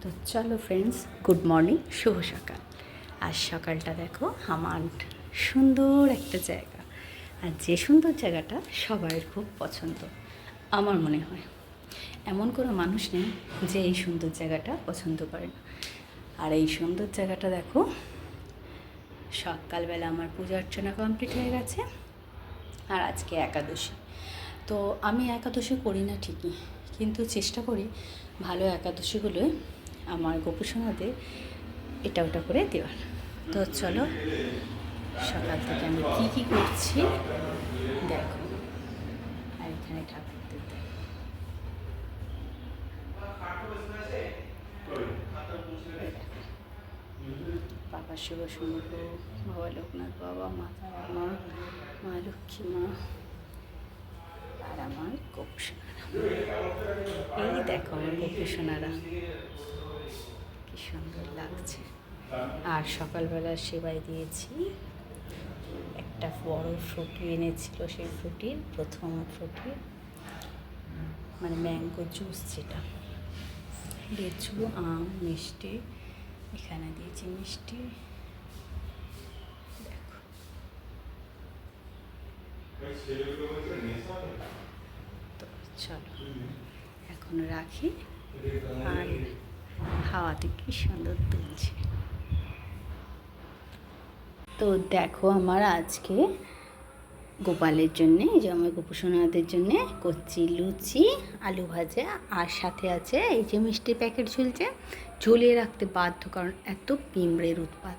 তো চলো friends, good morning, শুভ সকাল। আজ সকালটা দেখো, আমার সুন্দর একটা জায়গা। আর যে সুন্দর জায়গাটা সবার খুব পছন্দ আমার মনে হয়। এমন কোনো মানুষ নেই যে এই সুন্দর জায়গাটা পছন্দ করে না। আর এই সুন্দর জায়গাটা দেখো, সকালবেলা আমার পূজা অর্চনা কমপ্লিট হয়ে গেছে। আর আজকে একাদশী। তো আমি একাদশী করি না ঠিকই, কিন্তু চেষ্টা করি ভালো একাদশীগুলোয় আমার গোপুসোনাদের এটা ওটা করে দেওয়ার। তো চলো সকাল থেকে আমি কী করছি দেখো। আর এখানে ঠাকুর দিতে বাবা শিব শম্ভ, বাবা লোকনাথ বাবা, মাতা মা, মা লক্ষ্মী মা, আর আমার গোপুসোনারা। এই দেখো আমার গোপুসোনারা কি সুন্দর লাগছে। আর সকালবেলা সেবাই দিয়েছি, একটা বড় ফ্রুটি এনেছিল, সেই ফ্রুটির প্রথম ফ্রুটি মানে ম্যাঙ্গো জুস, যেটা লিচু, আম, মিষ্টি, এখানে দিয়েছি মিষ্টি। দেখো তো চলো এখন রাখি। আর হাওয়াতে কি সুন্দর তুলছে। তো দেখো আমার আজকে গোপালের জন্যে, এই যে আমার গোপুসোনাদের জন্যে করছি লুচি, আলু ভাজা, আর সাথে আছে এই যে মিষ্টির প্যাকেট ঝুলছে, ঝুলিয়ে রাখতে বাধ্য, কারণ এত পিঁমড়ের উৎপাত।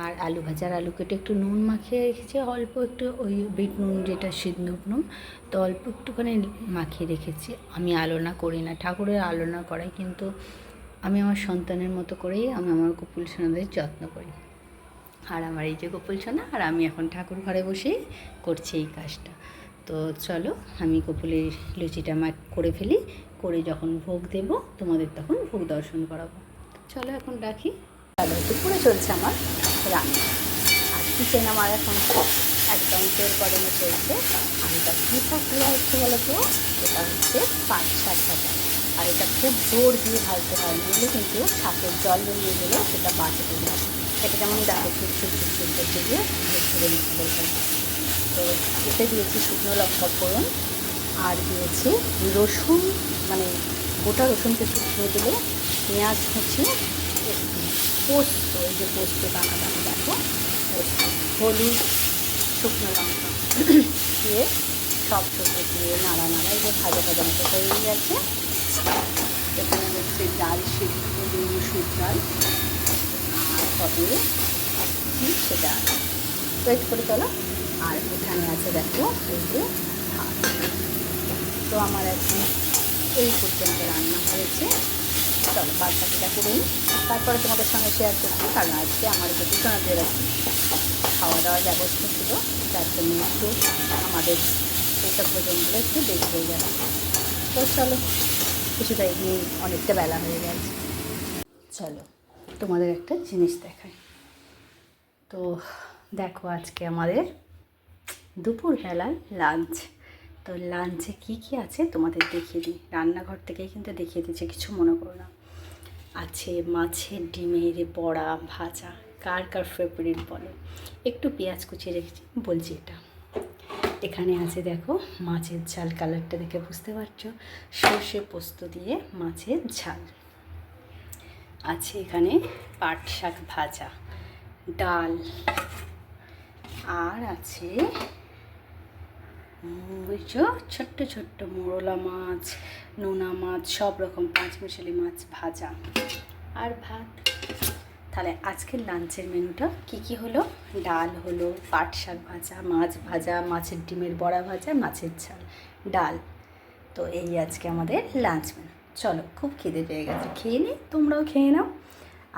আর আলু ভাজার আলু কেটে একটু নুন মাখিয়ে রেখেছি, অল্প একটু ওই বিট নুন, যেটা সিদ্ধ নুন, তো অল্প একটুখানি মাখিয়ে রেখেছি। আমি আলনা করি না, ঠাকুরের আলনা করাই, কিন্তু আমি আমার সন্তানের মতো করেই আমি আমার গোপুসোনাদের যত্ন করি। আর আমার এই যে গোপুসোনা আর আমি এখন ঠাকুর ঘরে বসেই করছি এই কাজটা। তো চলো আমি গোপুলের লুচিটা করে ফেলি, করে যখন ভোগ দেব তোমাদের তখন ভোগ দর্শন করাবো। চলো এখন রাখি। চলো দুপুরে চলছে আমার রান্না। আর কিচেন আমার এখন একদম তেল গরমে চলছে। আর এটা কী শাক ভাজা হচ্ছে বলো তো? এটা হচ্ছে পাট শাক ভাজা। আর এটা খুব জোর দিয়ে ভাজতে হয়, নইলে কিন্তু শাকের জল বেরিয়ে গেলে সেটা বাঁচে দেবে। এটা যেমন দেখো ছুট করতে দিয়ে ধরে নিতে বলতে। তো এতে দিয়েছি শুকনো লঙ্কা ফোড়ন, আর দিয়েছি রসুন, মানে গোটা রসুনকে শুকিয়ে দিলে, পেঁয়াজ কুচি, একটু পোস্ত, এই যে পোস্ত দানা দানা দেখো, হলুদ, শুকনো লঙ্কা দিয়ে সব সবজি দিয়ে নাড়া এই যে ভাজা ভাজা মতো হয়ে গেছে। এখানে হচ্ছে ডাল, সিদ্ধ মুসুর ডাল, আর হবে সেটা ওয়েট করে চলো। আর এখানে আছে দেখো এই যে ভাত। তো আমার এখন এই পর্যন্ত রান্না হয়েছে। চলো বাচ্চাটা করে নিই, তারপরে তোমাদের সঙ্গে শেয়ার করছি। কারণ আজকে আমার গোপুসোনাদের খাওয়া দাওয়ার ব্যবস্থা ছিল, যার জন্য একটু আমাদের এইসব ভোজনগুলো একটু দেরি হয়ে গেল। তো চলো কিছুটা এগিয়ে, অনেকটা বেলা হয়ে গেছে। চলো তোমাদের একটা জিনিস দেখাই। তো দেখো আজকে আমাদের দুপুরবেলার লাঞ্চ। তো লাঞ্চে কী কী আছে তোমাদের দেখিয়ে দিই, রান্নাঘর থেকেই কিন্তু দেখিয়ে দিচ্ছে, কিছু মনে করো না। আছে মাছের ডিমের বড়া ভাজা, কার কার ফেভারিট বলো। একটু পেঁয়াজ কুচিয়ে রেখেছি বলছি এটা। এখানে আছে দেখো মাছের ঝাল, কালারটা দেখে বুঝতে পারছো, সর্ষে পোস্ত দিয়ে মাছের ঝাল। আছে এখানে পাট শাক ভাজা, ডাল, আর আছে বুঝছো ছোট্ট ছোট্ট মোরলা মাছ, নোনা মাছ, সব রকম পাঁচমিশালি মাছ ভাজা, আর ভাত। তাহলে আজকের লাঞ্চের মেনুটা কি কি হলো? ডাল হলো, পাট শাক ভাজা, মাছ ভাজা, মাছের ডিমের বড়া ভাজা, মাছের ঝাল, ডাল। তো এই আজকে আমাদের লাঞ্চ মেনু। চলো খুব খিদে পেয়ে গেছে, খেয়ে নিই, তোমরাও খেয়ে নাও।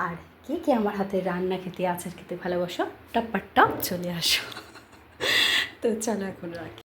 আর কে কে আমার হাতে রান্না খেতে, আচার খেতে ভালোবাসো, টপ্পা টপ চলে আসো। তো চলো এখন রাখি।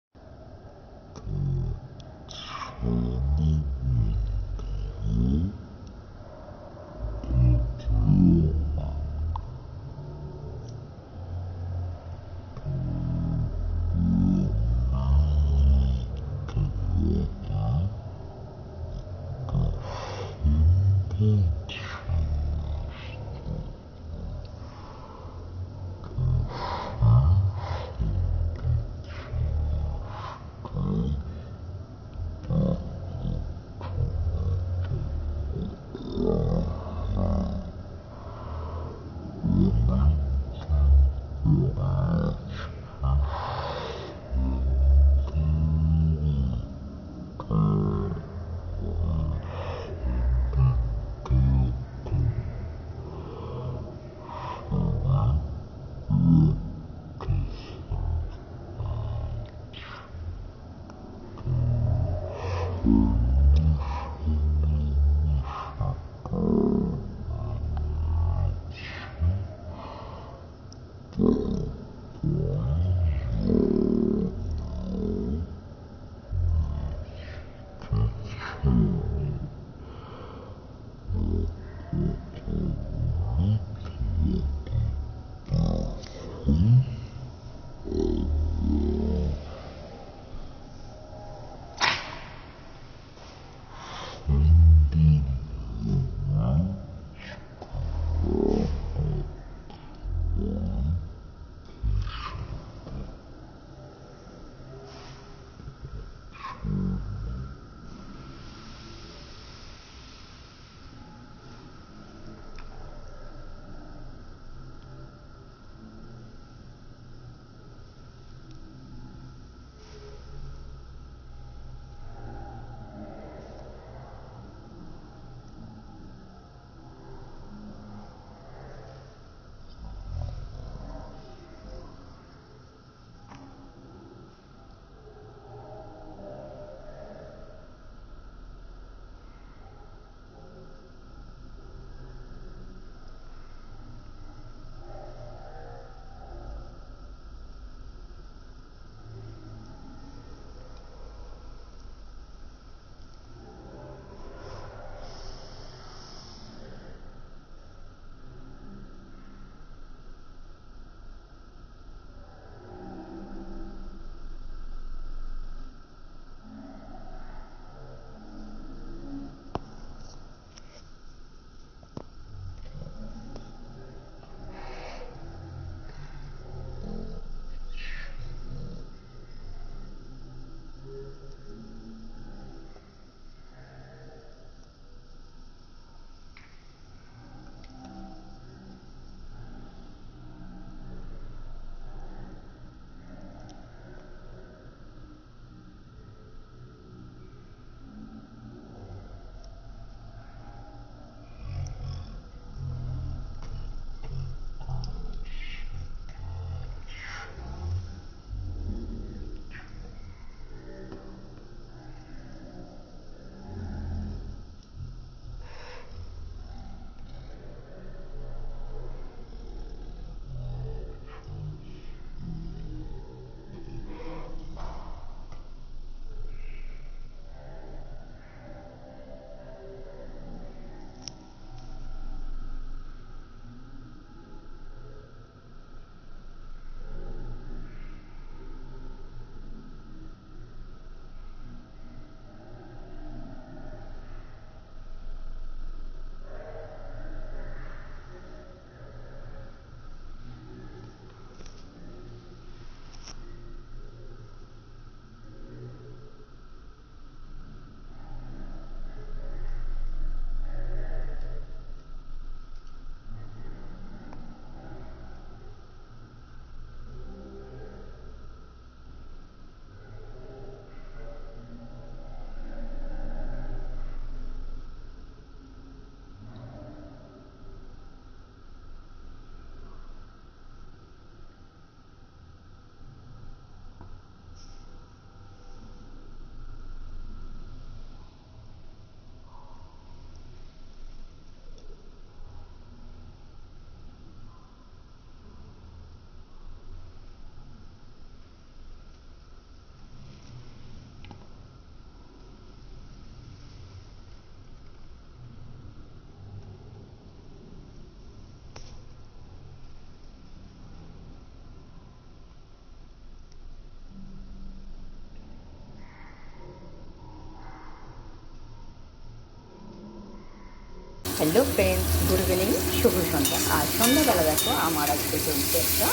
হ্যালো ফ্রেন্ডস, গুড ইভিনিং, শুভ সন্ধ্যা। আর সন্ধ্যাবেলা দেখো আমার আজকে চলছে একটা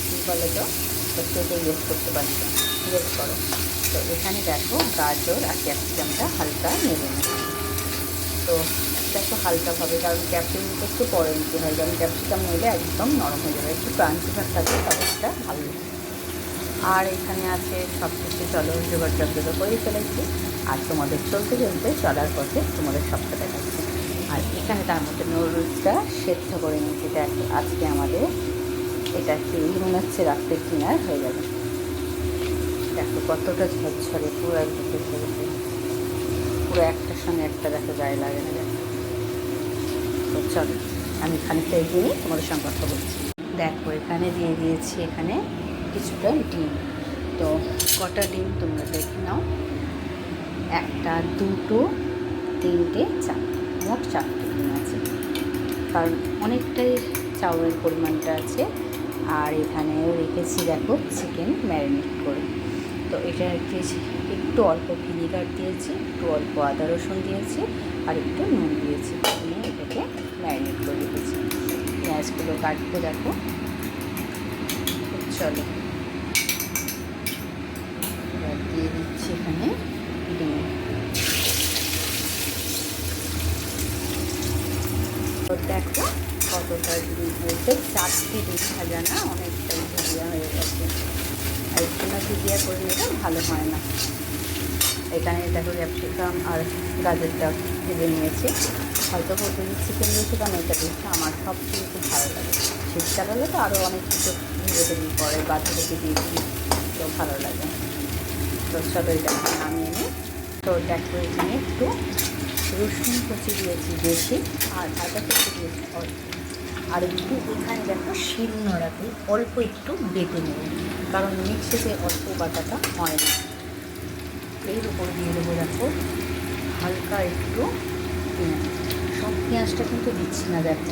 কী বলে তো কেটে ইউজ করতে পারছে, ইউজ করো। তো এখানে দেখো গাজর আর ক্যাপসিকামটা হালকা নেড়ে নিচ্ছি। তো দেখো হালকাভাবে, কারণ ক্যাপসিকামটা একটু পরে নিতে হয়, কারণ ক্যাপসিকাম নিলে একদম নরম হয়ে যাবে, একটু ক্রাঞ্চি ভাব থাকে, তবে এটা ভালো লাগে। আর এখানে আছে সব কিছু, চলো জোগাড় জব্দ করে ফেলেছি। আর তোমাদের চলতে চলতে চলার পথে তোমাদের সবটা দেখাচ্ছি। আর এখানে তার মধ্যে নুডলসটা সেদ্ধ করে নিয়েছি। দেখো আজকে আমাদের এটা কি মনে হচ্ছে রাত্রের ডিনার হয়ে যাবে। দেখো কতটা ঝরঝরে, পুরো একদম পুরো একটার সঙ্গে একটা দেখো গায়ে লাগে না। দেখো তো চলো আমি খানিকটা এগিয়ে নিই, তোমাদের সঙ্গে কথা বলছি। দেখো এখানে দিয়ে দিয়েছি এখানে কিছুটা ডিম। তো কটা ডিম তোমরা দেখে নাও, একটা, দুটো, তিনটে, চারটে, মোট 4টে ডিম আছে, কারণ অনেকটাই চাউলের পরিমাণটা আছে। আর এখানেও রেখেছি দেখো চিকেন ম্যারিনেট করে। তো এটা একটু অল্প ভিনিগার দিয়েছি, একটু অল্প আদা রসুন দিয়েছি, আর একটু নুন দিয়েছি, নিয়ে এটাকে ম্যারিনেট করে রেখেছি। পেঁয়াজগুলো কাটবো দেখো, চলো এবার দিয়ে দিচ্ছি এখানে ডিম। তো দেখো কতটা ডিম হয়েছে, 4টে ডিম ভাজা না, অনেকটাই ভিজিয়া হয়ে গেছে। আর একটু না ভিজিয়া করে নিলে ভালো হয় না। এখানে দেখো ক্যাপসিকাম আর গাজরটা ভেজে নিয়েছি। হয়তো প্রতিদিন চিকেন দিয়েছি, কারণ এটা দিয়েছি আমার সবচেয়ে খুব ভালো লাগে। শীতকাল হলে তো আরও অনেক কিছু ভেজে ভেজে পরে বাঁধাকপি দিয়েছি, তো ভালো লাগে। তো চলো এটা নামিয়ে নিই। তো দেখো এখানে একটু রসুন কুচি দিয়েছি বেশি, আর আদা কুচি দিয়েছি অল্প, আর একটু এখানে দেখো শিলনোড়াতে অল্প একটু বেটে নেব, কারণ মিক্সিতে অল্প বাটাটা হয় না। এর উপর দিয়ে দেবো দেখো হালকা একটু পেঁয়াজ। সব পেঁয়াজটা কিন্তু দিচ্ছি না, দেখো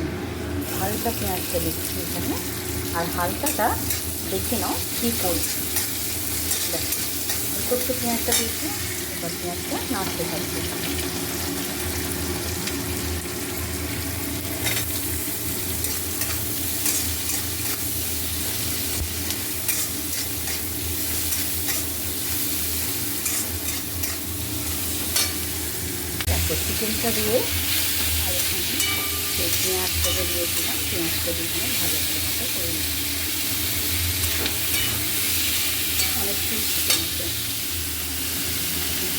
হালকা পেঁয়াজটা দিচ্ছি এখানে। আর হালকাটা দেখে নাও কী করছি, দেখো একটু পেঁয়াজটা দিয়েছি, এবার পেঁয়াজটা নাড়তে থাকবে। দেখো চিকেনটা দিয়ে, আর এখানে সেই পেঁয়াজটাকে দিয়েছিলাম, পেঁয়াজটা দিয়ে ভাজা ভাজা মতো করে নিই। অনেকটাই চিকেন আছে,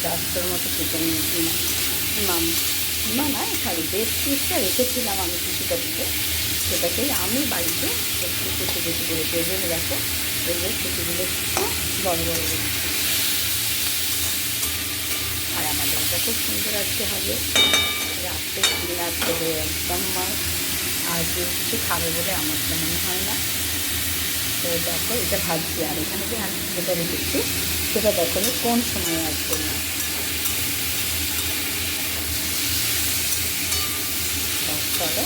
400 মতো চিকেন কিমা না, খালি বেশ পিসটা রেখেছিলাম আমি কিছুটা দিতে। সেটাকেই আমি বাড়িতে একটু কুচি কুচি করে ভেজে রাখো, ভেজে কুচিগুলো একটু বড় বড় রেখেছি। আর আমাদের এটা খুব সুন্দর আজকে হবে রাত্রে ডিনার করে একদম আর কেউ কিছু খাবে বলে আমার তো মনে হয় না। তো দেখো এটা ভাজছি, আর এখানে যে আমি যেটা রেখেছি সেটা দেখো আমি কোন সময় অ্যাড করলাম। চলো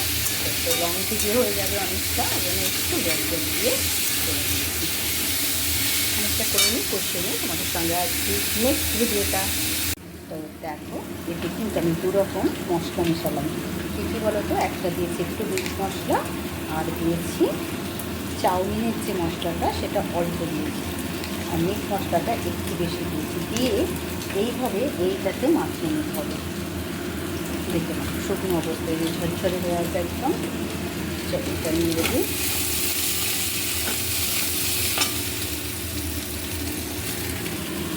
একটু রং থেকে হয়ে যাবে অনেকটা, যেন একটু গ্যাস দিয়ে করে নিচ্ছি, অনেকটা করে নিই, কষিয়ে নিই। তোমাদের সঙ্গে আজকে নেক্সট ভিডিওটা। তো দেখো এতে কিন্তু আমি 2 রকম মশলা মেশালাম। কী বলো তো, একটা দিয়েছি একটু মিট মশলা, আর দিয়েছি চাউমিনের যে মশলাটা সেটা অল্প দিয়েছি, আর মিট মশলাটা একটু বেশি দিয়েছি। দিয়ে এইভাবে এইটাতে মাখিয়ে নিতে হবে। দেখে না শুকনো অবস্থায় যে ঝরঝরে হয়ে আছে একদম। এটা নিয়ে দেবো,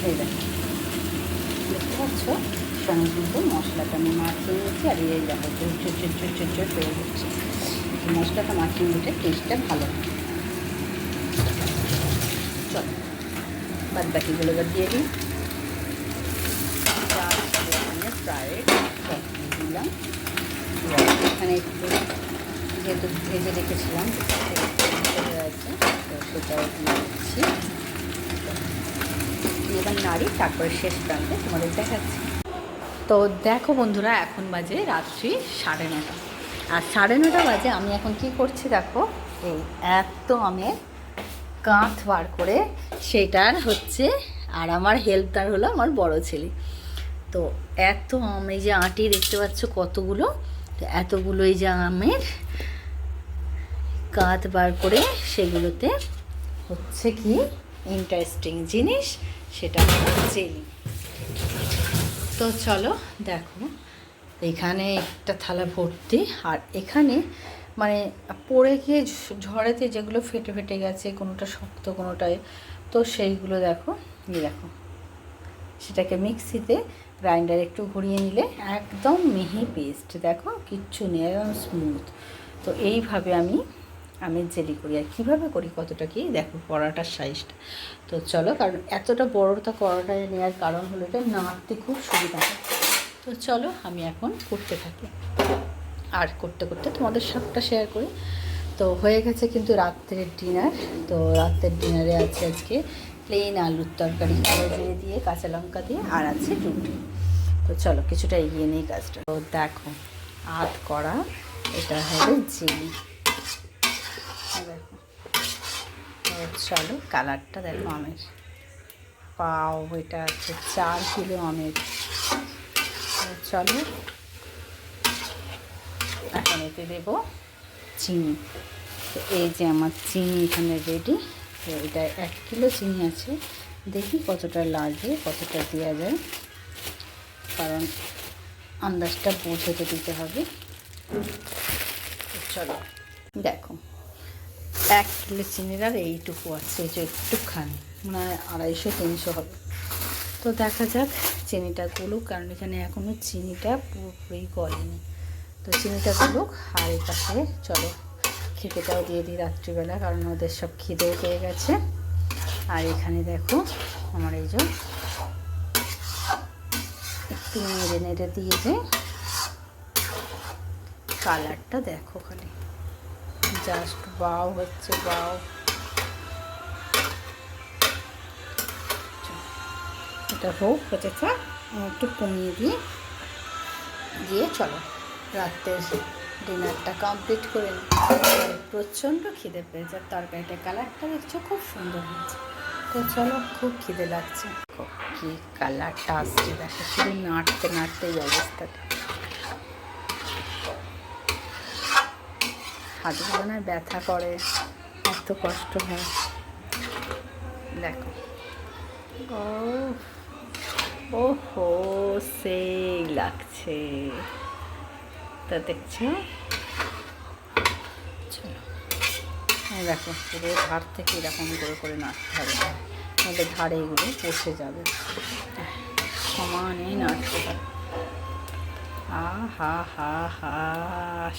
এই দেখো দেখতে পাচ্ছ সঙ্গে কিন্তু মশলাটা আমি মাখিয়ে নিয়েছি। আর এই দেখো চোর হয়ে যাচ্ছে, মশলাটা মাখিয়ে নিতে টেস্টটা ভালো হয়। চলো বাদ বাকিগুলো এবার দিয়ে দিই। ফ্রাইড দিলাম, এখানে একটু যেহেতু ভেজে রেখেছিলাম হয়ে আছে, তো সেটাও দিয়ে দিচ্ছি। এবার নাড়ি, তারপরে শেষ প্রান্তে তোমাদের দেখাচ্ছি। তো দেখো বন্ধুরা, এখন বাজে রাত্রি 9:30, আর 9:30 বাজে আমি এখন কি করছি দেখো, এই এত আমের কাঁথ বার করে সেটার হচ্ছে, আর আমার হেল্পার হলো আমার বড় ছেলে। তো এত আম, এই যে আঁটি দেখতে পাচ্ছ কতগুলো, তো এতগুলো এই যে আমের কাঁধ বার করে সেগুলোতে হচ্ছে কি ইন্টারেস্টিং জিনিস, সেটা হলো জেলি। তো চলো দেখো, এখানে একটা থালা ভর্তি, আর এখানে মানে পড়ে গিয়ে ঝড়েতে যেগুলো ফেটে ফেটে গেছে, কোনোটা শক্ত কোনোটায়, তো সেইগুলো দেখো, দেখো সেটাকে মিক্সিতে গ্রাইন্ডার একটু ঘুরিয়ে নিলে একদম মিহি পেস্ট, দেখো কিচ্ছু নেই, একদম স্মুথ। তো এইভাবে আমি আমের জেলি করি। আর কীভাবে করি কতটা কি দেখো কড়াটার সাইজটা। তো চলো, কারণ এতটা বড়টা কড়াটা নেওয়ার কারণ হলো এটা নাড়তে খুব সুবিধা হয়। তো চলো আমি এখন করতে থাকি, আর করতে করতে তোমাদের সবটা শেয়ার করি। তো হয়ে গেছে কিন্তু রাত্রের ডিনার। তো রাত্রের ডিনারে আছে আজকে প্লেন আলুর তরকারি, কালো জিরে দিয়ে কাঁচা লঙ্কা দিয়ে, আর আছে রুটি। তো চলো কিছুটা এগিয়ে নেই কাজটা। তো দেখো আধ করা এটা হবে জেলি, দেখো। তো চলো কালারটা দেখো আমের, পাও এটা আছে 4 কিলো আমের। চলো এখন এতে দেবো চিনি। তো এই যে আমার চিনি এখানে রেডি। তো এটা 1 কিলো চিনি আছে, দেখি কতটা লাগে, কতটা দেওয়া যায়, কারণ আন্দাজটা বুঝে তো দিতে হবে। চলো দেখো 1 কিলো চিনির আর এইটুকু আছে, যে একটুখানি মানে 250-300 হবে। তো দেখা যাক চিনিটা গুলুক, কারণ এখানে এখনও চিনিটা পুরোপুরি গলেনি। তো চিনিটা গুলুক, আর এই পাশে চলো খেতেটাও দিয়ে দিই রাত্রিবেলা, কারণ ওদের সব খিদেও পেয়ে গেছে। আর এখানে দেখো আমার এই যে একটু নেড়ে নেড়ে দিয়ে যে কালারটা দেখো, খালি জাস্ট বাও হচ্ছে, বাও। এটা হোক, হতে থাক, একটু কমিয়ে দিয়ে চলো রাত্রের ডিনারটা কমপ্লিট করে নিই। প্রচণ্ড খিদে পেয়েছে, আর তরকারিটা কালারটা দেখছো খুব সুন্দর হয়েছে। তো চলো, খুব খিদে লাগছে, কি কালারটা আসছে দেখো, শুধু নাড়তে নাড়তেই অবস্থাটা, হাতগুলো না ব্যথা করে, এত কষ্ট হয় দেখো। ও হো, সেই লাগছে, তা দেখছো। চলো দেখো পুরো ধার থেকে এরকম করে নাড়তে হবে, আমাদের ধারে এগুলো বসে যাবে, সমানে নাড়তে হবে। হা হা হা,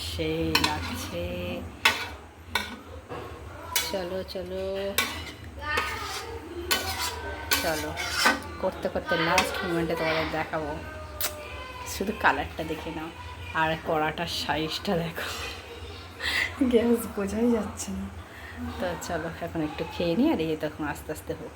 সেই লাগছে। চলো চলো চলো, করতে করতে লাস্ট মোমেন্টে তোমাদের দেখাবো, শুধু কালারটা দেখে নাও, আর কড়াটার সাইজটা দেখো, গ্যাস বোঝাই যাচ্ছে না। তো চলো এখন একটু খেয়ে নিই, আর এই তখন আস্তে আস্তে হোক।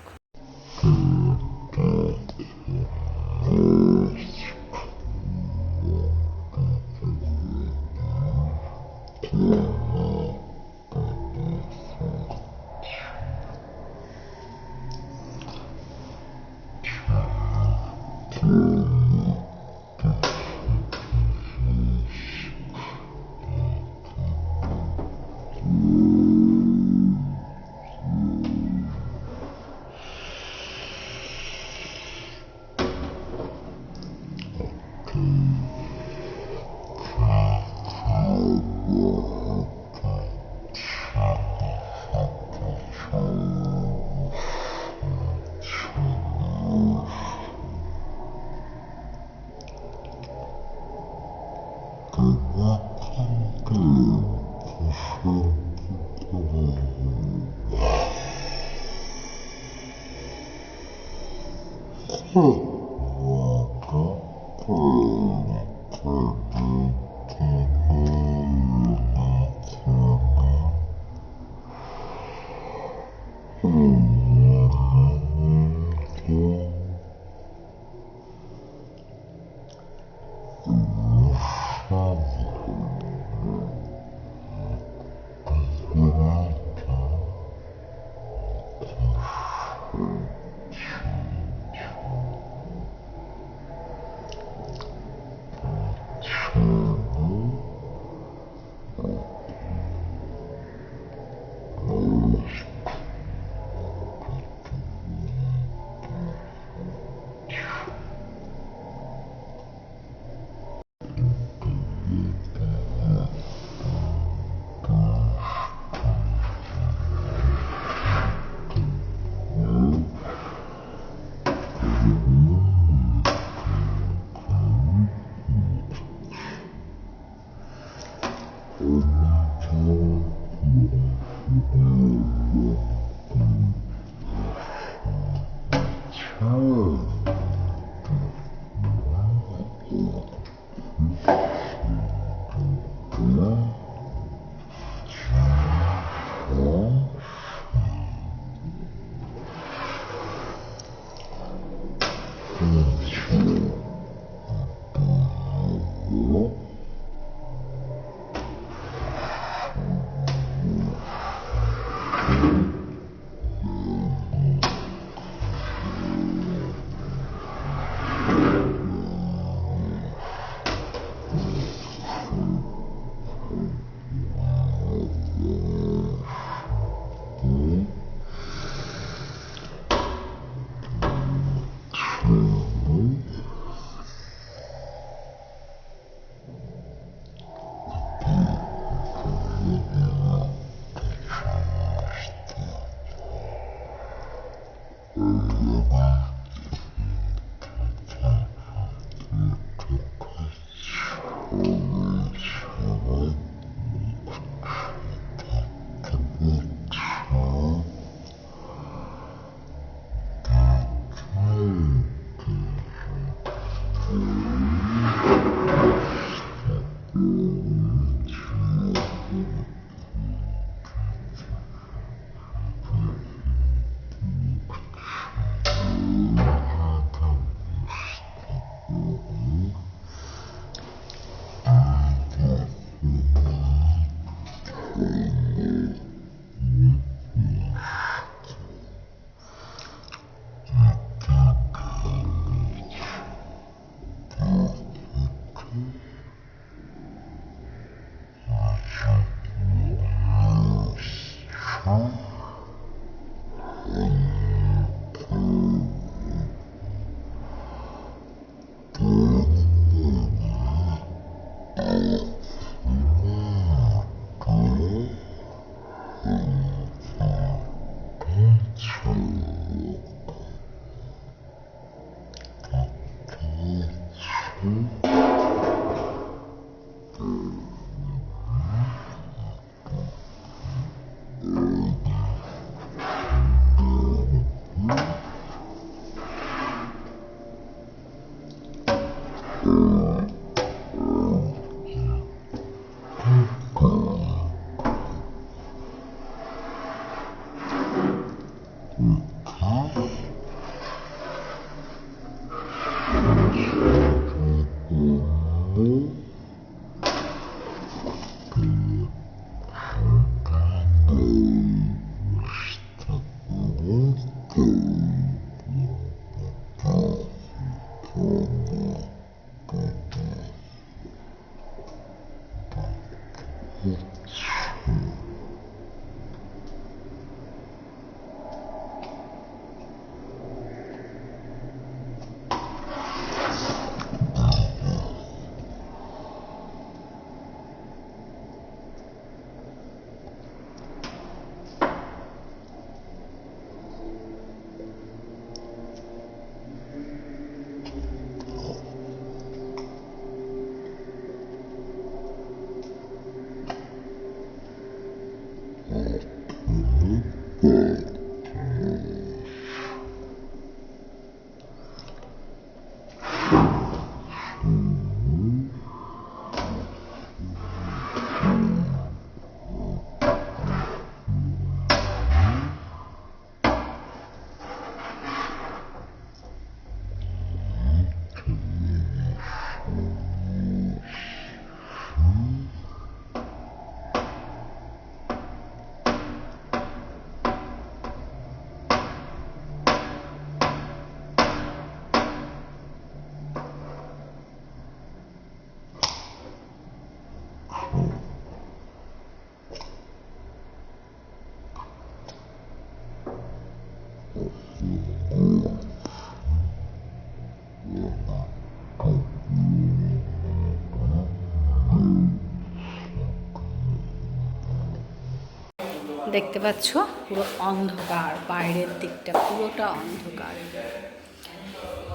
দেখতে পাচ্ছ পুরো অন্ধকার, বাইরের দিকটা পুরোটা অন্ধকার।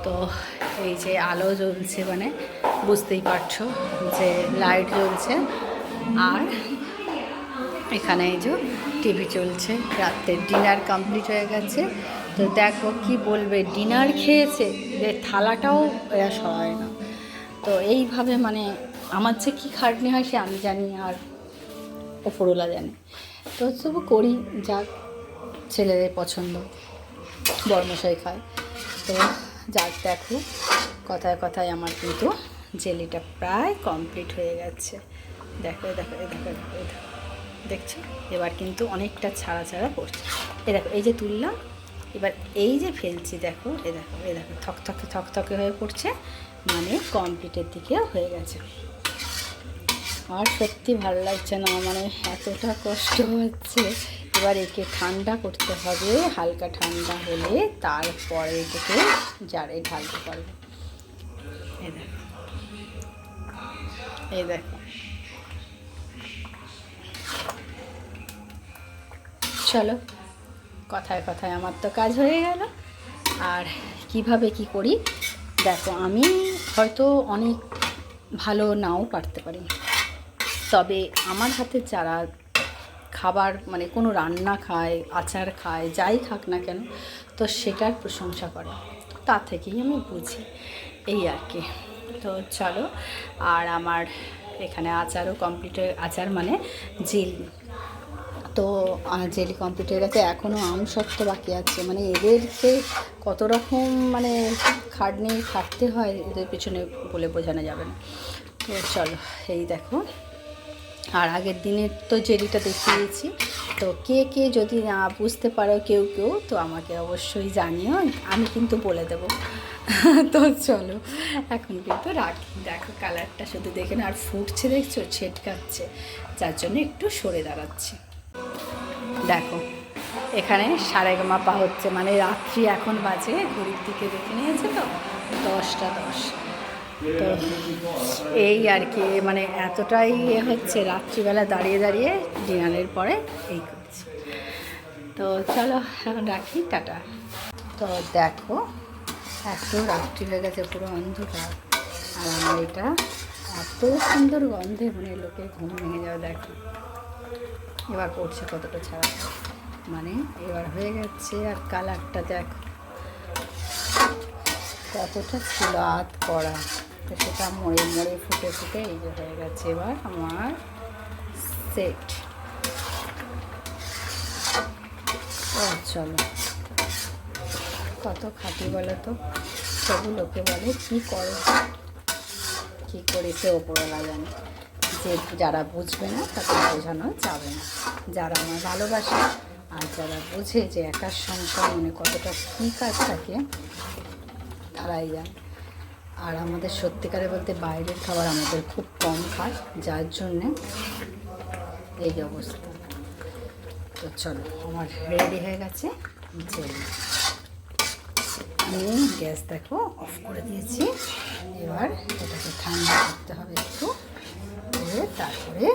তো এই যে আলো জ্বলছে, মানে বুঝতেই পারছো যে লাইট জ্বলছে, আর এখানে এই যে টিভি চলছে। রাতের ডিনার কমপ্লিট হয়ে গেছে। তো দেখো কি বলবে, ডিনার খেয়েছে যে থালাটাও এরা সরায় না। তো এইভাবে মানে আমার যে কী খাটনি হয় সে আমি জানি, আর ওপরওয়ালা জানে। তো তবু করি, যাক, ছেলেদের পছন্দ, বর্মশাই খায়। তো যাক, দেখো কথায় কথায় আমার কিন্তু জেলিটা প্রায় কমপ্লিট হয়ে গেছে। দেখো দেখো দেখো দেখো দেখো, দেখছো? এবার কিন্তু অনেকটা ছাড়া ছাড়া পড়ছে। দেখো এই যে তুললাম, এবার এই যে ফেলছি, দেখো এ দেখো এ দেখো থকথকে থকথকে হয়ে পড়ছে, মানে কমপ্লিটের দিকে হয়ে গেছে। আর সত্যি ভালো লাগছে না, মানে এতটা কষ্ট হচ্ছে। এবার একে ঠান্ডা করতে হবে, হালকা ঠান্ডা হলে তারপরে এটাকে জারে ঢালতে পারবে। এই দেখো এই দেখো, চলো কথায় কথায় আমার তো কাজ হয়ে গেল। আর কিভাবে কি করি দেখো, আমি হয়তো অনেক ভালো নাও পারতে পারি, তবে আমার হাতে যারা খাবার মানে কোনো রান্না খায়, আচার খায়, যাই খাক না কেন, তো সেটার প্রশংসা করে, তো তা থেকেই আমি বুঝি, এই আর কি। তো চলো, আর আমার এখানে আচারও কমপ্লিট হয়ে, আচার মানে জেলি, তো জেলি কমপ্লিট হয়ে গেছে। এখনও আমসত্ত্ব বাকি আছে, মানে এদেরকে কত রকম মানে খাটনি খাটতে হয় এদের পিছনে বলে বোঝানো যাবে না। তো চলো, এই দেখো, আর আগের দিনের তো জেলিটা দেখিয়েছি। তো কে কে যদি না বুঝতে পারো কেউ কেউ, তো আমাকে অবশ্যই জানিও, আমি কিন্তু বলে দেবো। তো চলো এখন কিন্তু রাখি। দেখো কালারটা শুধু দেখে না, আর ফুটছে দেখছো, ছেটকাচ্ছে, যার জন্য একটু সরে দাঁড়াচ্ছি। দেখো এখানে সারেগামাপা হচ্ছে, মানে রাত্রি এখন বাজে, ঘড়ির দিকে দেখে নিয়েছে তো 10টা 10। তো এই আর কি, মানে এতটাই হচ্ছে, রাত্রিবেলা দাঁড়িয়ে দাঁড়িয়ে ডিনারের পরে এই করছি। তো চলো এখন রাখি, টাটা। তো দেখো এত রাত্রি হয়ে গেছে, পুরো অন্ধকার, আর আমার এটা এত সুন্দর গন্ধে মানে লোকের ঘুম ভেঙে যাওয়া। দেখো এবার পড়ছে কতটা ছাড়া, মানে এবার হয়ে গেছে। আর কালারটা দেখো কতটা ছিল আধ করা, তো সেটা মরে মরে ফুটে ফুটে এই যে হয়ে গেছে। এবার আমার সেট। ও চলো, কত খাঁটি বলো তো, তবু লোকে বলে কী করো, কী করেছে ওপরওয়ালা জানে। যে যারা বুঝবে না তাদের বোঝানো যাবে না, যারা আমার ভালোবাসে আর যারা বোঝে যে একার সংসার মানে কতটা কী কাজ থাকে, তারাই জানে। আর আমাদের সত্যিকারে বলতে বাইরের খাবার আমাদের খুব কম খায়, যার জন্যে এই অবস্থা। তো চলো আমার রেডি হয়ে গেছে জেলি। আমি গ্যাস দেখো অফ করে দিয়েছি। এবার এটাকে ঠান্ডা করতে হবে একটু, করে তারপরে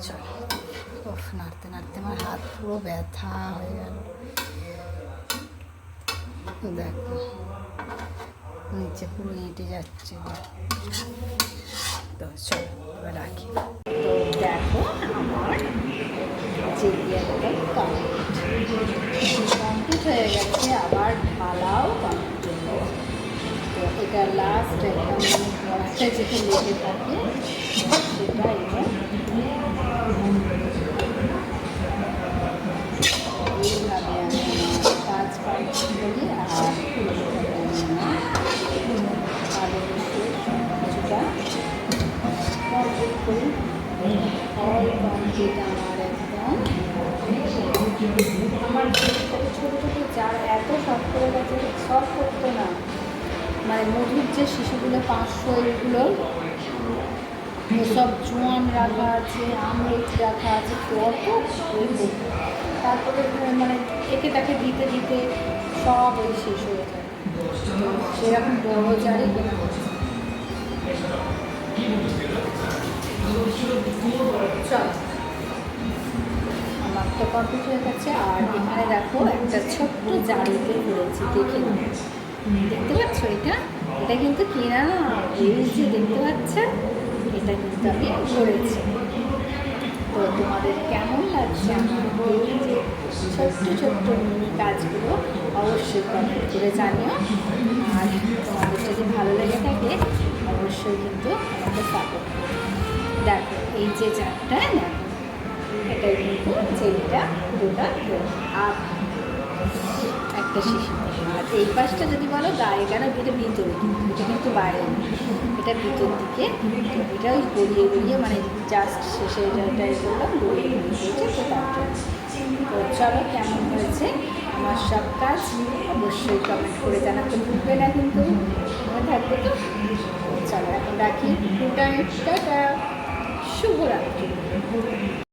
চলো। অফ নাড়তে নাড়তে আমার হাত পুরো ব্যথা হয়ে গেল। দেখো নিচে পুরো এঁটে যাচ্ছে। তো চলো এবার রাখি। তো দেখো আমার জেলি একদম কমপ্লিট হয়ে গেছে, আবার ঢালাও কমপ্লিট হয়ে গেছে। তো এটা লাস্ট একদম কড়াইটা যেটা লেগে থাকে সেটা এবার এইভাবে আমি আমার কাজ করি। আর কিছুটা কমপ্লিট করি, অল কমপ্লিট আমার একদম। আমার ছোটো ছোটো যার এত শখ করে গেছে, শখ করতো না, মানে মুরগির যে শিশুগুলো 500 এগুলো সব জোয়ান রাখা আছে, আমলেট রাখা আছে, কত তারপরে মানে একে তাকে দিতে দিতে সব ওই শেষ হয়ে যায়। সেরকম বড়ো জারি কেনা হচ্ছে। চল, আমার তো কমপ্লিট হয়ে গেছে। আর এখানে দেখো একটা ছোট্ট জারিতে করেছি, দেখে দেখতে পাচ্ছ? এটা এটা কিন্তু কিনা না, এই যে দেখতে পাচ্ছ, এটা কিন্তু আমি করেছি। তো তোমাদের কেমন লাগছে আমার এই যে ছোট্ট ছোট্ট মিনি কাজগুলো অবশ্যই কমেন্ট করে জানিও। আর তোমাদের যদি ভালো লেগে থাকে অবশ্যই কিন্তু আমাকে সাপোর্ট করো। দেখো এই যে চারটা, দেখো এটাই কিন্তু চেরিটা পুরোটা আর একটা শিশি। আর এই পাশটা যদি বলো গায়ে কেন, এটা ভিতরে, কিন্তু এটা কিন্তু বাইরে না, এটা ভিতর দিকে। এটা ওই গড়িয়ে গড়িয়ে মানে জাস্ট শেষে এটাই করলাম, গড়িয়ে গড়িয়ে হয়েছে। তো তার জন্য তো চলো, কেমন হয়েছে আমার সব কাজ অবশ্যই কমেন্ট করে জানাতে ভুলবে না কিন্তু, মনে থাকবে তো। চলো এখন রাখি, টাটা, শুভরাত্রি।